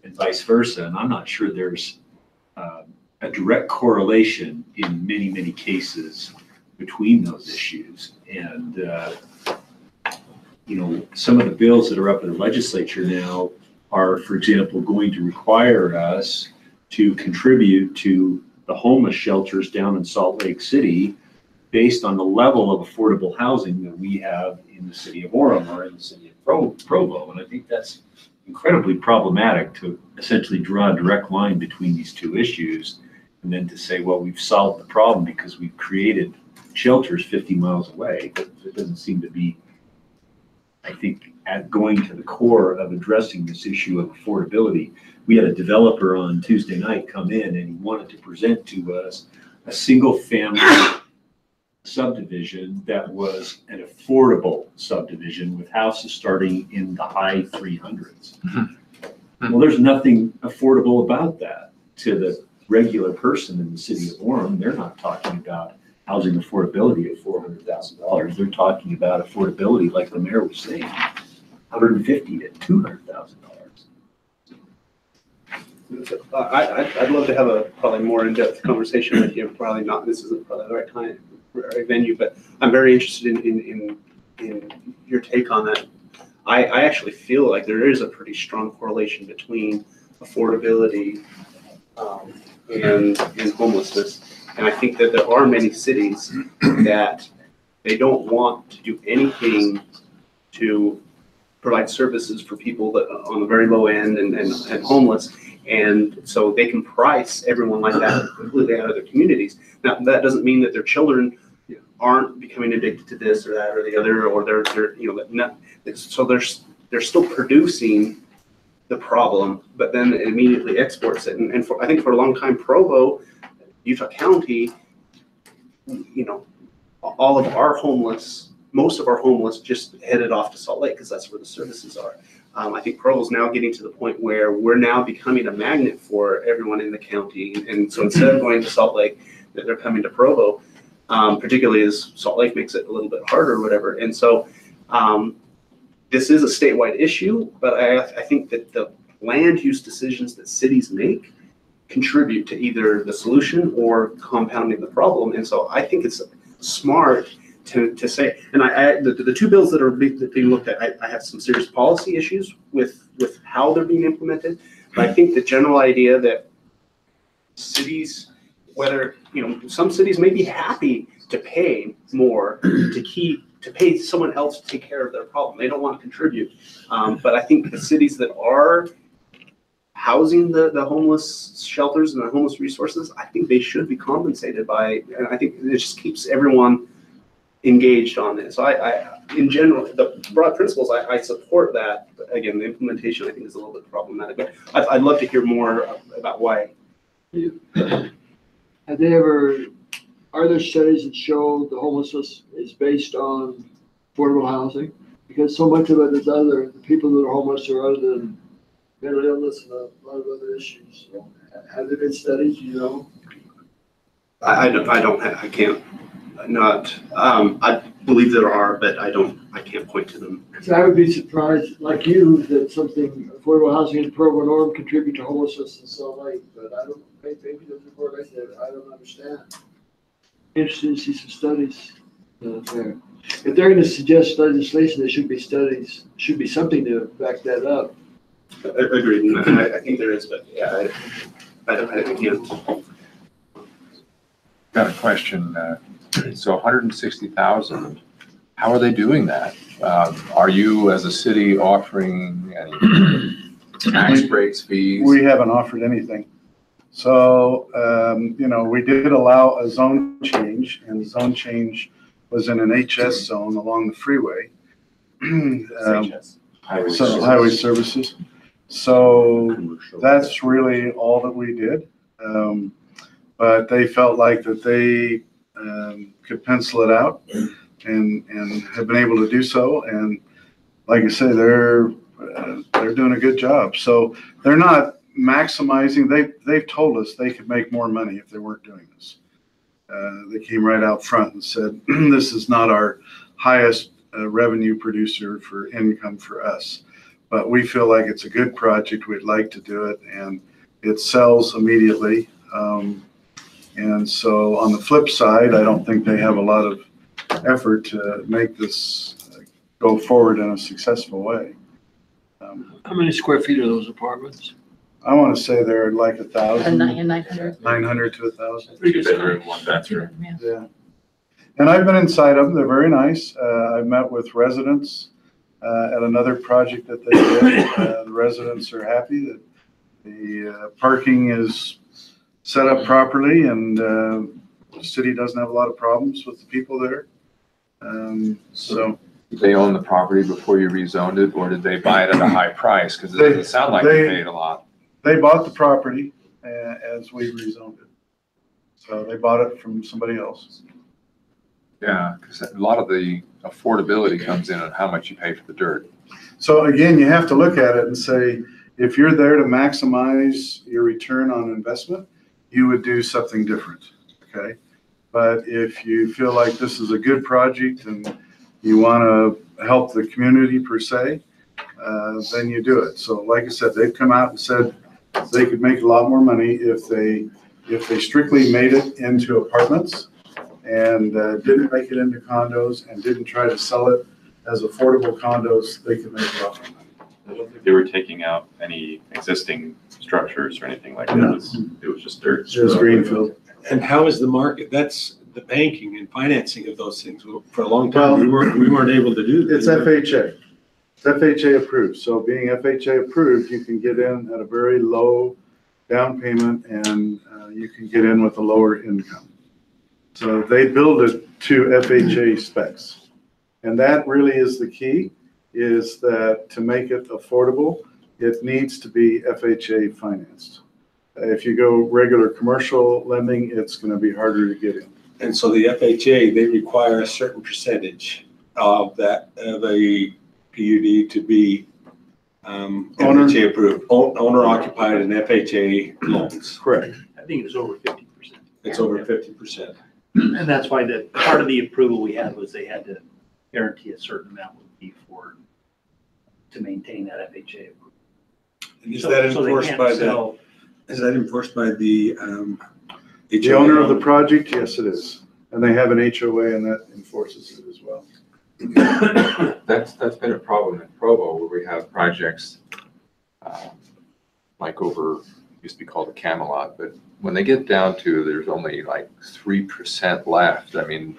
M: and vice versa. And I'm not sure there's a direct correlation in many, many cases between those issues. And, some of the bills that are up in the legislature now are, for example, going to require us to contribute to the homeless shelters down in Salt Lake City based on the level of affordable housing that we have in the city of Orem or in the city of Provo. And I think that's incredibly problematic to essentially draw a direct line between these two issues and then to say, well, we've solved the problem because we've created shelters 50 miles away. It doesn't seem to be, I think, at going to the core of addressing this issue of affordability. We had a developer on Tuesday night come in and he wanted to present to us a single family subdivision that was an affordable subdivision with houses starting in the high 300s. Mm-hmm. Well, there's nothing affordable about that to the regular person in the city of Orem. They're not talking about housing affordability of $400,000. They're talking about affordability, like the mayor was saying, $150,000 to $200,000.
G: I'd love to have a probably more in-depth conversation with you. Probably not. This isn't probably the right time, right venue, but I'm very interested in your take on that. I actually feel like there is a pretty strong correlation between affordability and homelessness, and I think that there are many cities that they don't want to do anything to provide services for people that are on the very low end and homeless. And so they can price everyone like that completely out of their communities. Now, that doesn't mean that their children aren't becoming addicted to this or that or the other, or they're so they're still producing the problem, but then it immediately exports it. And I think for a long time, Provo, Utah County, all of our homeless, most of our homeless just headed off to Salt Lake because that's where the services are. I think Provo's now getting to the point where we're now becoming a magnet for everyone in the county. And so instead of going to Salt Lake, that they're coming to Provo, particularly as Salt Lake makes it a little bit harder or whatever. And so this is a statewide issue, but I think that the land use decisions that cities make contribute to either the solution or compounding the problem. And so I think it's smart to say, and the two bills that are being looked at, I have some serious policy issues with how they're being implemented. But I think the general idea that cities, whether, some cities may be happy to pay more to pay someone else to take care of their problem. They don't want to contribute. But I think the cities that are housing the homeless shelters and the homeless resources, I think they should be compensated by, and I think it just keeps everyone engaged on this. So I in general, the broad principles, I support that. But again, the implementation I think is a little bit problematic. But I'd love to hear more about why.
O: Have they ever, are there studies that show the homelessness is based on affordable housing? Because so much of it is other, the people that are homeless are other than mental illness and a lot of other issues. So have there been studies,
G: I can't. I believe there are, but I can't point to them.
O: Because I would be surprised, like you, that something affordable housing in Provo and Orem contribute to homelessness in Salt Lake, but I don't, maybe there's a correlation that I don't understand. Interested to see some studies there. If they're going to suggest legislation, there should be studies, should be something to back that up.
G: Agreed, and I think there is, but yeah, I can't.
H: Got a question. So 160,000, how are they doing that? Are you as a city offering any tax breaks, fees?
J: We haven't offered anything. So, we did allow a zone change, and the zone change was in an HS zone along the freeway. Highway services. So that's really all that we did. But they felt like that they could pencil it out and have been able to do so. And like I say, they're doing a good job. So they're not maximizing. They've told us they could make more money if they weren't doing this. They came right out front and said, this is not our highest revenue producer for income for us, but we feel like it's a good project. We'd like to do it, and it sells immediately. And so on the flip side, I don't think they have a lot of effort to make this go forward in a successful way.
K: How many square feet are those apartments?
J: I want to say they're like 1,000.
N: 900.
J: 900 to 1,000.
I: 2 bedroom, 1 bathroom.
J: Yeah. And I've been inside of them. They're very nice. I've met with residents at another project that they did. The residents are happy that the parking is set up properly, and the city doesn't have a lot of problems with the people there. So
H: Did they own the property before you rezoned it, or did they buy it at a high price? Because it doesn't sound like they paid a lot.
J: They bought the property as we rezoned it. So they bought it from somebody else.
H: Yeah, because a lot of the affordability comes in on how much you pay for the dirt.
J: So again, you have to look at it and say, if you're there to maximize your return on investment, you would do something different, okay? But if you feel like this is a good project and you want to help the community per se, then you do it. So like I said, they've come out and said they could make a lot more money if they strictly made it into apartments and didn't make it into condos and didn't try to sell it as affordable condos. They could make a lot more money.
I: I don't think they were taking out any existing structures or anything like that.
J: No.
I: It was just dirt.
J: It was greenfield.
K: And how is the market? That's the banking and financing of those things. For a long time, we weren't able to do that.
J: It's FHA. It's FHA approved. So being FHA approved, you can get in at a very low down payment, and you can get in with a lower income. So they build it to FHA specs. And that really is the key, is that to make it affordable, it needs to be FHA financed. If you go regular commercial lending, it's going to be harder to get in.
K: And so the FHA, they require a certain percentage of that, of a PUD to be FHA approved, owner occupied and FHA loans.
J: Correct.
D: I think it's over 50%.
K: It's over 50%.
D: And that's why the part of the approval we had was they had to guarantee a certain amount would be for, to maintain that FHA approval.
K: And is that enforced by the, is that enforced by the
J: The owner of the project, yes, it is. And they have an HOA, and that enforces it as well.
H: That's been a problem in Provo, where we have projects like over, used to be called the Camelot, but when they get down to, there's only like 3% left. I mean,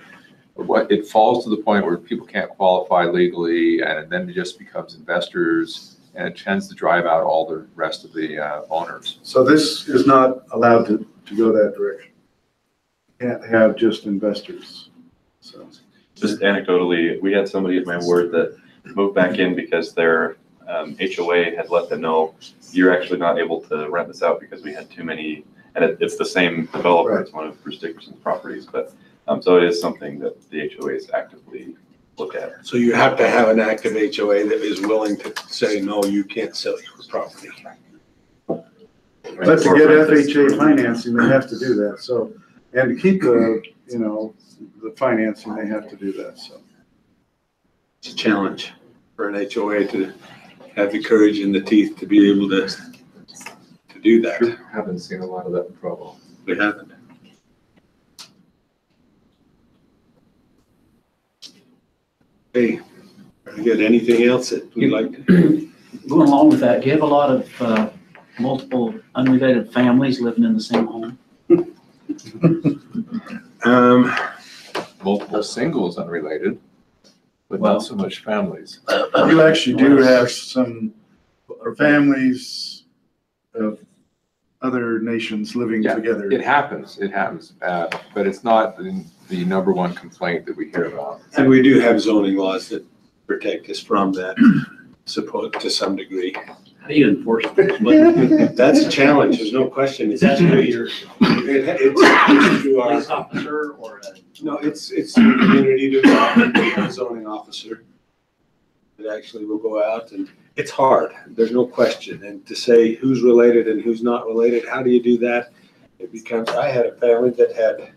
H: it falls to the point where people can't qualify legally, and then it just becomes investors, and it tends to drive out all the rest of the owners.
J: So this is not allowed to go that direction. Can't have just investors. So
I: Just anecdotally, we had somebody at my ward that moved back in because their HOA had let them know, you're actually not able to rent this out because we had too many, and it's the same developer. Right. It's one of Bruce Dickerson's properties, but so it is something that the HOAs actively look at.
K: So you have to have an active HOA that is willing to say, no, you can't sell your property.
J: but to get FHA financing, they have to do that. So, and to keep the, the financing, they have to do that. So
K: It's a challenge for an HOA to have the courage and the teeth to be able to do that.
H: Haven't seen a lot of that in Provo.
K: We haven't. Hey, very good. Anything else that you'd like to?
P: Going along with that, do you have a lot of multiple unrelated families living in the same home?
H: Multiple singles unrelated, but not so much families.
J: you actually do have some families of other nations living
H: Yeah,
J: together.
H: It happens, but it's not the number one complaint that we hear about.
A: And we do have zoning laws that protect us from that, support to some degree.
D: How do you enforce this?
A: That's a challenge, there's no question. It's
D: Is that
A: through
D: your
A: it's through our,
D: police officer or a?
A: no, it's through the community development, we have a zoning officer that actually will go out, and it's hard, there's no question. And to say who's related and who's not related, how do you do that? It becomes, I had a family that had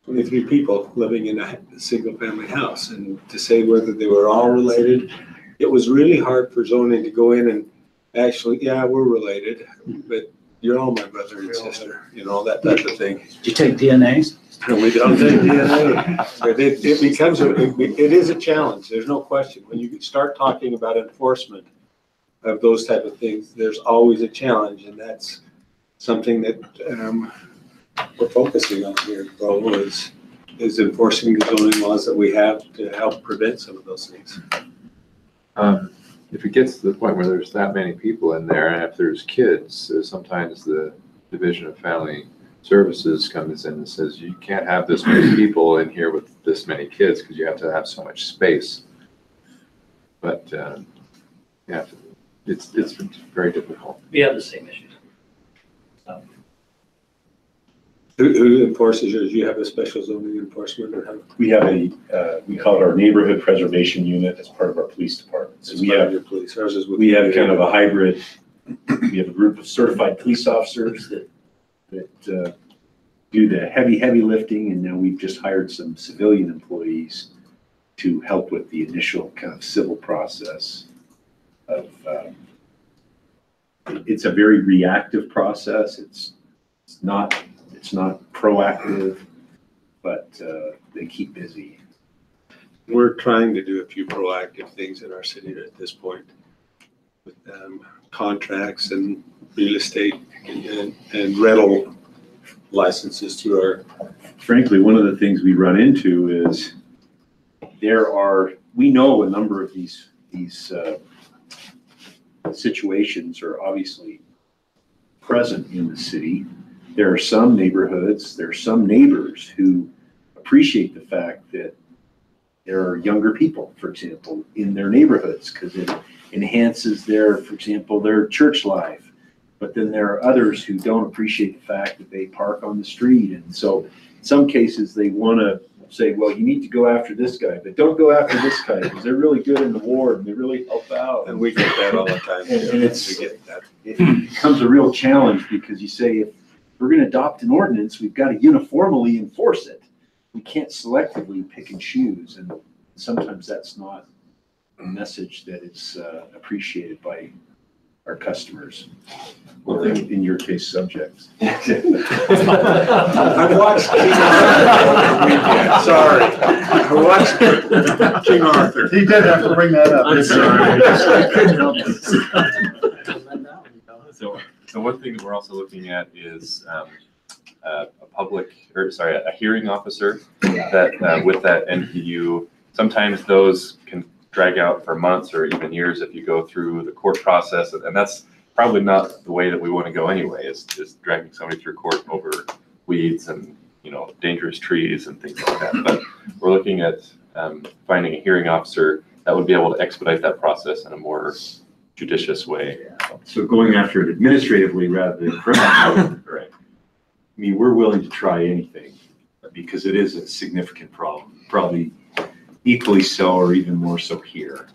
A: 23 people living in a single family house, and to say whether they were all related, it was really hard for zoning to go in and actually, yeah, we're related, but you're all my brother and sister, you know, that type of thing.
P: Did you take DNA?
A: And we don't take DNA. But it becomes, it is a challenge, there's no question. When you start talking about enforcement of those type of things, there's always a challenge, and that's something that we're focusing on here in Provo is enforcing the zoning laws that we have to help prevent some of those things.
H: If it gets to the point where there's that many people in there, and if there's kids, sometimes the Division of Family Services comes in and says, you can't have this many people in here with this many kids because you have to have so much space. But yeah, it's very difficult.
D: We have the same issues.
A: Who enforces yours? You have a special zoning enforcement or how?
C: We have we call it our neighborhood preservation unit as part of our police department. So we have
A: your police. Ours is with
C: we have kind of a hybrid. We have a group of certified police officers that do the heavy lifting, and now we've just hired some civilian employees to help with the initial kind of civil process of. It's a very reactive process. It's not proactive, but they keep busy.
A: We're trying to do a few proactive things in our city at this point with contracts and real estate and rental licenses through our.
C: Frankly, one of the things we run into is we know a number of these situations are obviously present in the city. There are some neighborhoods, there are some neighbors who appreciate the fact that there are younger people, for example, in their neighborhoods because it enhances for example, their church life. But then there are others who don't appreciate the fact that they park on the street. And so in some cases they want to say, well, you need to go after this guy, but don't go after this guy because they're really good in the ward and they really help out.
A: And we get that all the time.
C: And it becomes a real challenge because you say, if we're going to adopt an ordinance, we've got to uniformly enforce it. We can't selectively pick and choose. And sometimes that's not a message that is appreciated by our customers, or in your case, subjects.
A: I've watched King Arthur. Sorry. I watched King Arthur.
J: He did have to bring that up.
D: I'm sorry. I couldn't help it.
H: So one thing that we're also looking at is a hearing officer that with that NPU, sometimes those can drag out for months or even years if you go through the court process, and that's probably not the way that we want to go anyway, is dragging somebody through court over weeds and dangerous trees and things like that. But we're looking at finding a hearing officer that would be able to expedite that process in a more judicious way.
C: So going after it administratively rather than criminally, right? I mean, we're willing to try anything because it is a significant problem, probably equally so or even more so here.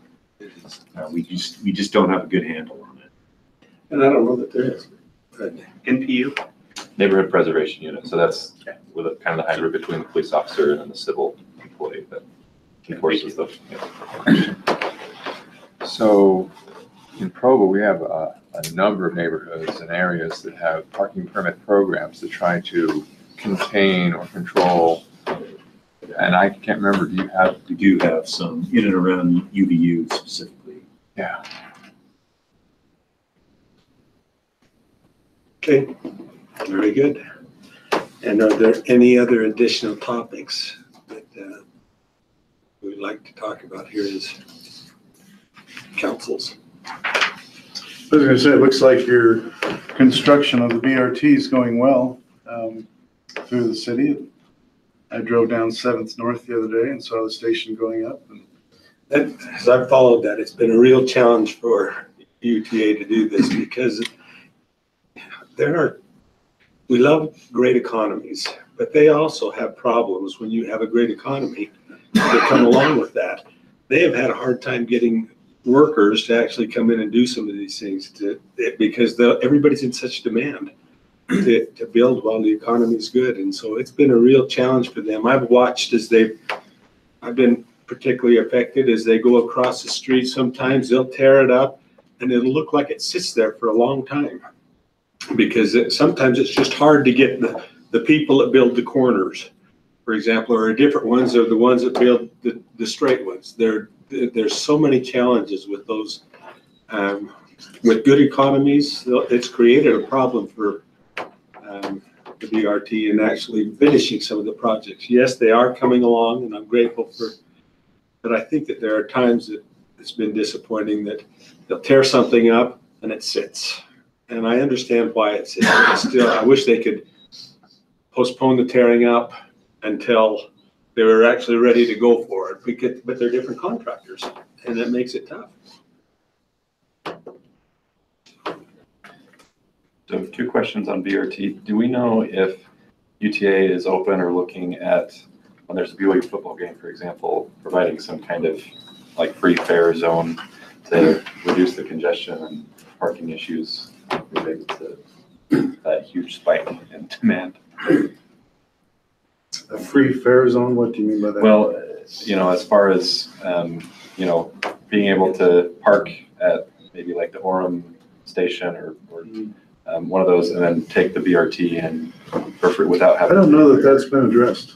C: We just don't have a good handle on it.
A: And I don't know that there is.
G: NPU?
H: Neighborhood Preservation Unit. So that's with a kind of the hybrid between the police officer and the civil employee that enforces the. So in Provo, we have a number of neighborhoods and areas that have parking permit programs to try to contain or control. And I can't remember,
C: We do have some in and around UVU specifically.
H: Yeah.
A: Okay, very good. And are there any other additional topics that we'd like to talk about here as councils?
J: I was gonna say, it looks like you're construction of the BRT is going well through the city. I drove down 7th North the other day and saw the station going up. And
K: As I've followed that, it's been a real challenge for UTA to do this because we love great economies, but they also have problems when you have a great economy that come along with that. They have had a hard time getting workers to actually come in and do some of these things because everybody's in such demand to build while the economy is good. And so it's been a real challenge for them. I've watched I've been particularly affected as they go across the street. Sometimes they'll tear it up and it'll look like it sits there for a long time because sometimes it's just hard to get the people that build the corners, for example, or different ones are the ones that build the straight ones. There's so many challenges with those. With good economies, it's created a problem for the BRT and actually finishing some of the projects. Yes, they are coming along, and I'm grateful but I think that there are times that it's been disappointing that they'll tear something up and it sits. And I understand why it sits. Still, I wish they could postpone the tearing up until they were actually ready to go for it. But they're different contractors, and that makes it tough.
I: So 2 questions on BRT. Do we know if UTA is open or looking at, when there's a BYU football game, for example, providing some kind of like free fare zone to reduce the congestion and parking issues related to that huge spike in demand?
J: a free fare zone, what do you mean by that?
I: Well, as far as, being able to park at maybe like the Orem station or one of those and then take the BRT and for free without having.
J: I don't know that that's been addressed.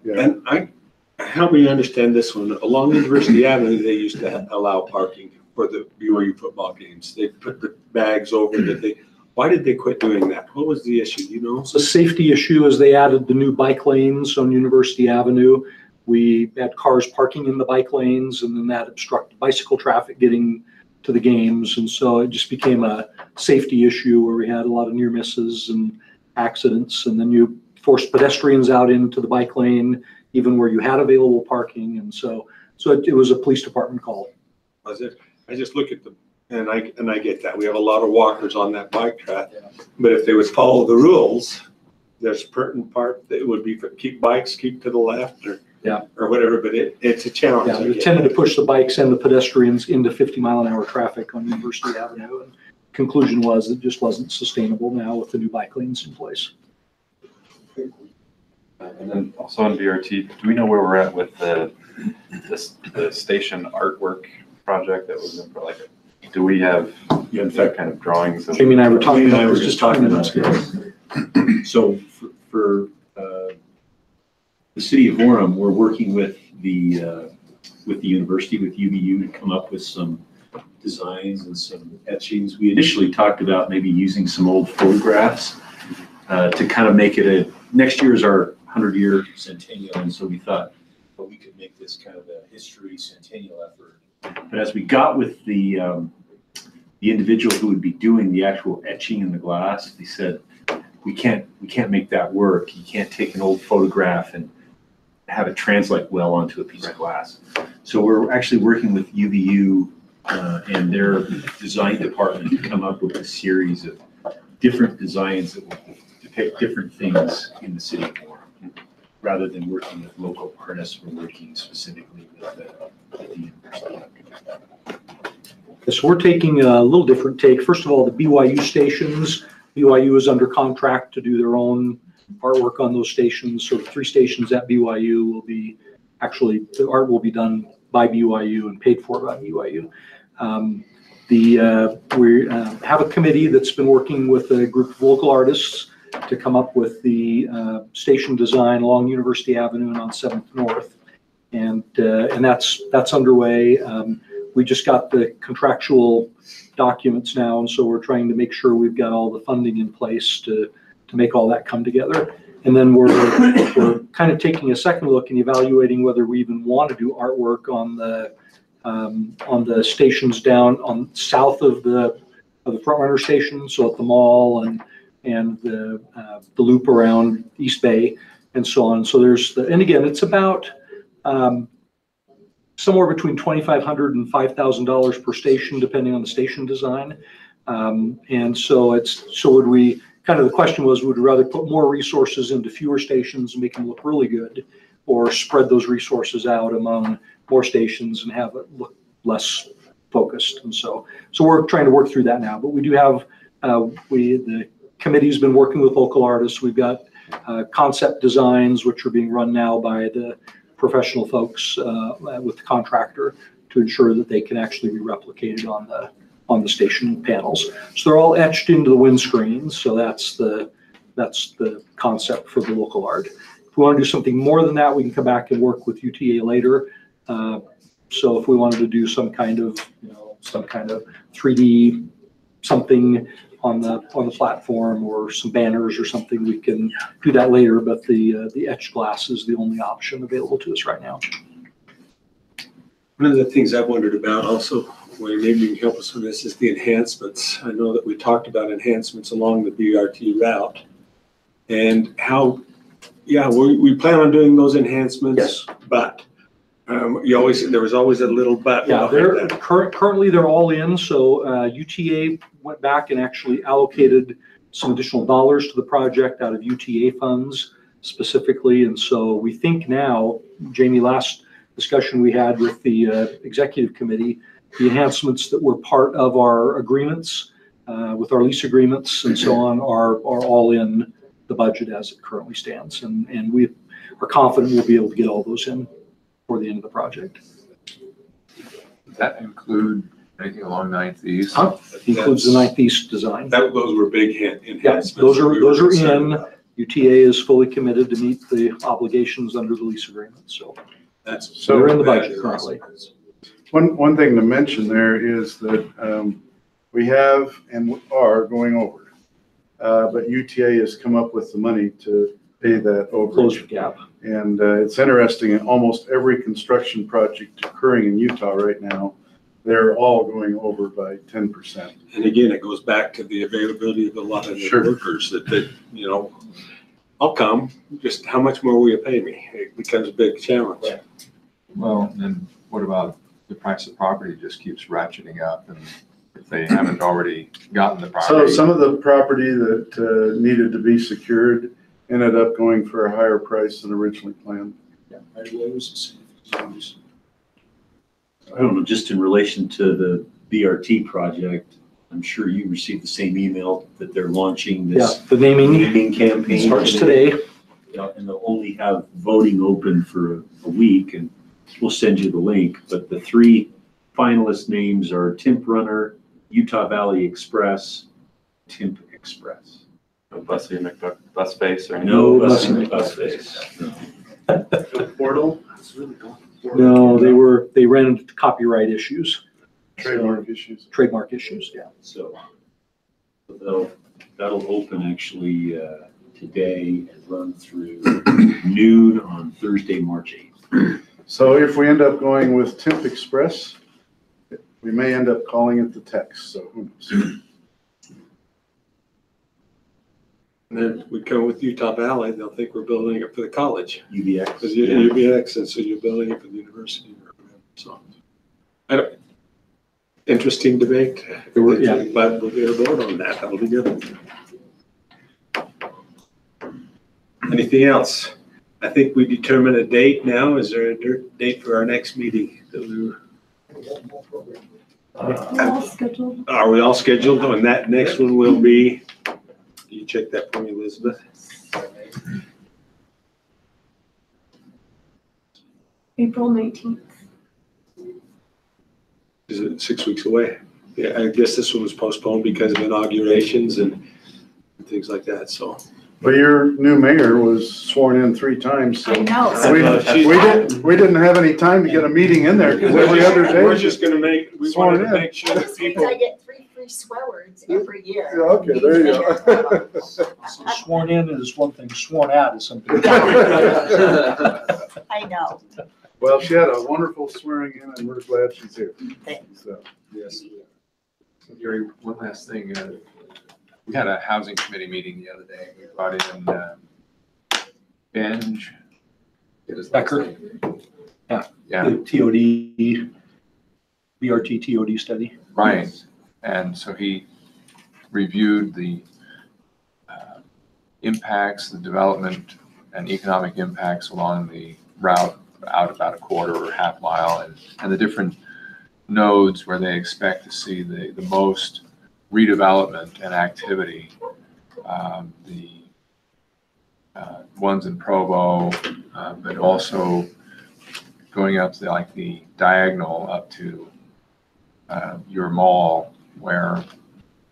J: Yeah.
K: And help me understand this one. Along University Avenue, they used to allow parking for the BYU football games. They put the bags over that why did they quit doing that? What was the issue?
L: It's a safety issue as they added the new bike lanes on University Avenue. We had cars parking in the bike lanes and then that obstructed bicycle traffic getting to the games. And so it just became a safety issue where we had a lot of near misses and accidents. And then you forced pedestrians out into the bike lane, even where you had available parking. And so it was a police department call.
K: I just look at and I get that. We have a lot of walkers on that bike track. Yeah. But if they would follow the rules, there's pertinent part that would be keep bikes, keep to the left or whatever, but it's a challenge.
L: Yeah, we tended to push the bikes and the pedestrians into 50-mile-an-hour traffic on University Avenue. And conclusion was it just wasn't sustainable now with the new bike lanes in place.
I: And then also on BRT, do we know where we're at with the station artwork project that was in do we have that kind of drawings?
L: Jamie and I were talking about.
M: I was just talking about it. So for the city of Orem, we're working with the university, with UVU, to come up with some designs and some etchings. We initially talked about maybe using some old photographs to kind of make it next year is our 100-year centennial, and so we thought, well, we could make this kind of a history centennial effort. But as we got with the individual who would be doing the actual etching in the glass, they said, we can't make that work. You can't take an old photograph and have it translate well onto a piece of glass. So we're actually working with UVU and their design department to come up with a series of different designs that will depict different things in the city of Orem. Rather than working with local artists, we're working specifically with the university.
L: So we're taking a little different take. First of all, the BYU stations. BYU is under contract to do their own artwork on those stations. So the 3 stations at BYU will be, actually, the art will be done by BYU and paid for by BYU. We have a committee that's been working with a group of local artists to come up with the station design along University Avenue and on 7th North. And that's underway. We just got the contractual documents now, and so we're trying to make sure we've got all the funding in place to make all that come together. And then we're kind of taking a second look and evaluating whether we even want to do artwork on the stations down on south of the of the front runner station, so at the mall and the loop around East Bay and so on. So there's and again, it's about somewhere between $2,500 and $5,000 per station, depending on the station design. And so would we, kind of the question was, would we rather put more resources into fewer stations and make them look really good, or spread those resources out among more stations and have it look less focused? And so we're trying to work through that now, but we do have, the committee's been working with local artists. We've got concept designs, which are being run now by the professional folks with the contractor to ensure that they can actually be replicated on the station panels. So they're all etched into the windscreens. So that's the concept for the local art. If we want to do something more than that, we can come back and work with UTA later. So if we wanted to do some kind of 3D something on the platform or some banners or something, we can do that later. But the etched glass is the only option available to us right now.
K: One of the things I've wondered about also, where maybe you can help us with this, is the enhancements. I know that we talked about enhancements along the BRT route and how, we plan on doing those enhancements.
L: Yes.
K: But there was always a little but.
L: Yeah, currently they're all in. So UTA went back and actually allocated some additional dollars to the project out of UTA funds specifically. And so we think now, Jamie, last discussion we had with the executive committee, the enhancements that were part of our agreements with our lease agreements and so on are all in the budget as it currently stands. And we are confident we'll be able to get all those in for the end of the project.
H: Does that include anything along 9th East?
L: Includes the 9th East design.
K: Those were big enhancements.
L: Yeah, those are in. UTA is fully committed to meet the obligations under the lease agreement. So they're in the budget currently.
J: One thing to mention there is that we have and are going over, but UTA has come up with the money to pay that over.
L: Close the gap.
J: And it's interesting, in almost every construction project occurring in Utah right now, they're all going over by 10%.
K: And again, it goes back to the availability of a lot of the workers that, I'll come, just how much more will you pay me? It becomes a big challenge.
H: Well, then what about the price of property just keeps ratcheting up, and if they haven't already gotten the property?
J: So some of the property that needed to be secured ended up going for a higher price than originally planned.
M: Yeah, I don't know, just in relation to the BRT project, I'm sure you received the same email that they're launching this.
L: Yeah, the naming
M: campaign
L: starts today.
M: And they'll only have voting open for a week, and we'll send you the link. But the 3 finalist names are Timp Runner, Utah Valley Express, Timp Express.
I: No Bussy McBuck bus face or
M: no Bussy McBus face.
G: Portal?
L: No, they ran into copyright issues.
J: Trademark issues.
L: Trademark issues, yeah.
M: So that'll open actually today and run through noon on Thursday, March 8th.
J: So if we end up going with Timp Express, we may end up calling it the Tex, so who knows?
K: And then we come with Utah Valley, they'll think we're building it for the college.
M: UVX.
K: Because UVX, and so you're building it for the university. So, interesting debate. But we'll get a vote on that. That'll be good. Anything else? I think we determined a date now. Is there a date for our next meeting? Are we all scheduled? And that next one will be, you check that for me, Elizabeth?
N: April 19th.
K: Is it 6 weeks away? Yeah, I guess this one was postponed because of inaugurations and things like that, so.
J: Well, your new mayor was sworn in 3 times, so.
E: I know.
J: We didn't have any time to get a meeting in there, because every other day.
K: We're just gonna we wanted to make sure that people.
E: I get 3 free swear words every year.
J: Yeah, okay, there you go.
L: Sworn in is one thing, sworn out is something.
E: I know.
J: Well, she had a wonderful swearing in, and we're glad she's here.
E: Thanks.
J: So.
K: Yes.
H: So Gary, one last thing. We had a housing committee meeting the other day. We brought in Benj.
L: Becker.
H: Yeah.
L: The TOD, BRT TOD study.
H: Right. And so he reviewed the impacts, the development and economic impacts along the route out about a quarter or half mile and the different nodes where they expect to see the most redevelopment and activity. The ones in Provo, but also going up to like the diagonal up to your mall where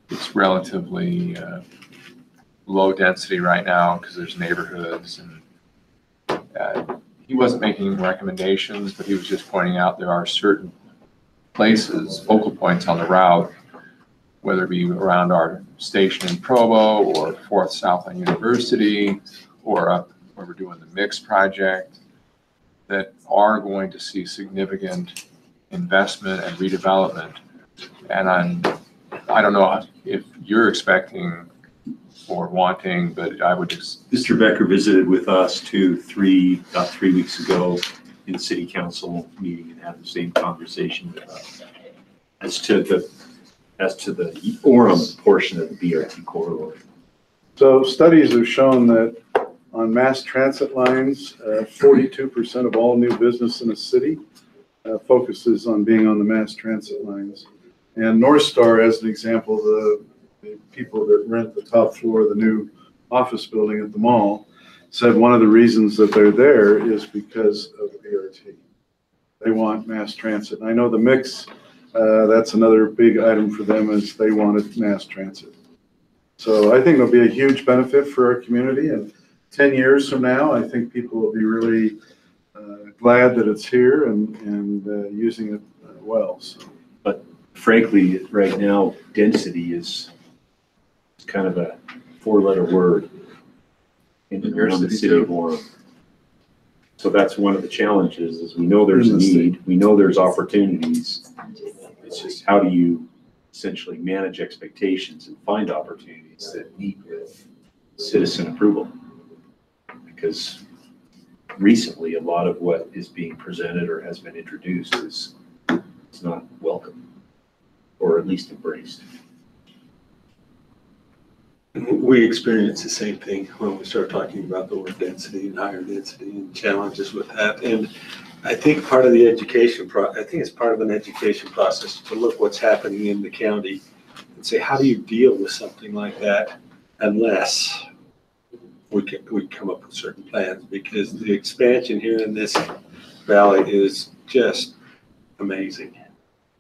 H: it's relatively low density right now because there's neighborhoods and he wasn't making recommendations, but he was just pointing out there are certain places, focal points on the route, whether it be around our station in Provo or 4th South on University or up where we're doing the Mix project, that are going to see significant investment and redevelopment. And I don't know if you're expecting or wanting, but I would just.
M: Mr. Becker visited with us about 3 weeks ago in the city council meeting and had the same conversation with us as to the Orem portion of the BRT corridor.
J: So studies have shown that on mass transit lines, 42% of all new business in a city focuses on being on the mass transit lines. And North Star, as an example, the people that rent the top floor of the new office building at the mall, said one of the reasons that they're there is because of the BRT. They want mass transit. And I know the Mix, that's another big item for them is they wanted mass transit. So I think it'll be a huge benefit for our community. And 10 years from now, I think people will be really glad that it's here and using it well. So.
M: But frankly, right now, density is kind of a 4-letter word in the city of Orem. So that's one of the challenges is we know there's a need, we know there's opportunities. It's just how do you essentially manage expectations and find opportunities that meet with citizen approval? Because recently a lot of what is being presented or has been introduced is not welcome or at least embraced.
K: We experience the same thing when we start talking about lower density and higher density and challenges with that. And I think part of the education I think it's part of an education process to look what's happening in the county and say, how do you deal with something like that unless we come up with certain plans, because the expansion here in this valley is just amazing.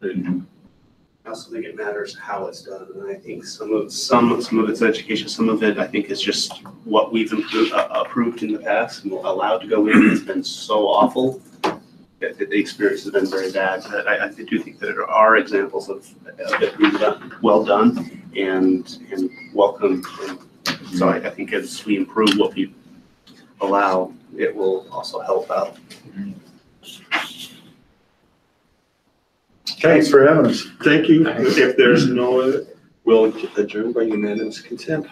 G: I also think it matters how it's done, and I think some of it's education, some of it I think is just what we've approved in the past and allowed to go in has been so awful that the experience has been very bad. But I do think that there are examples of it being well done and welcome. And so I think as we improve what we allow, it will also help out.
J: Thanks for having us.
K: Thank you. If there's no other, we'll adjourn by unanimous consent.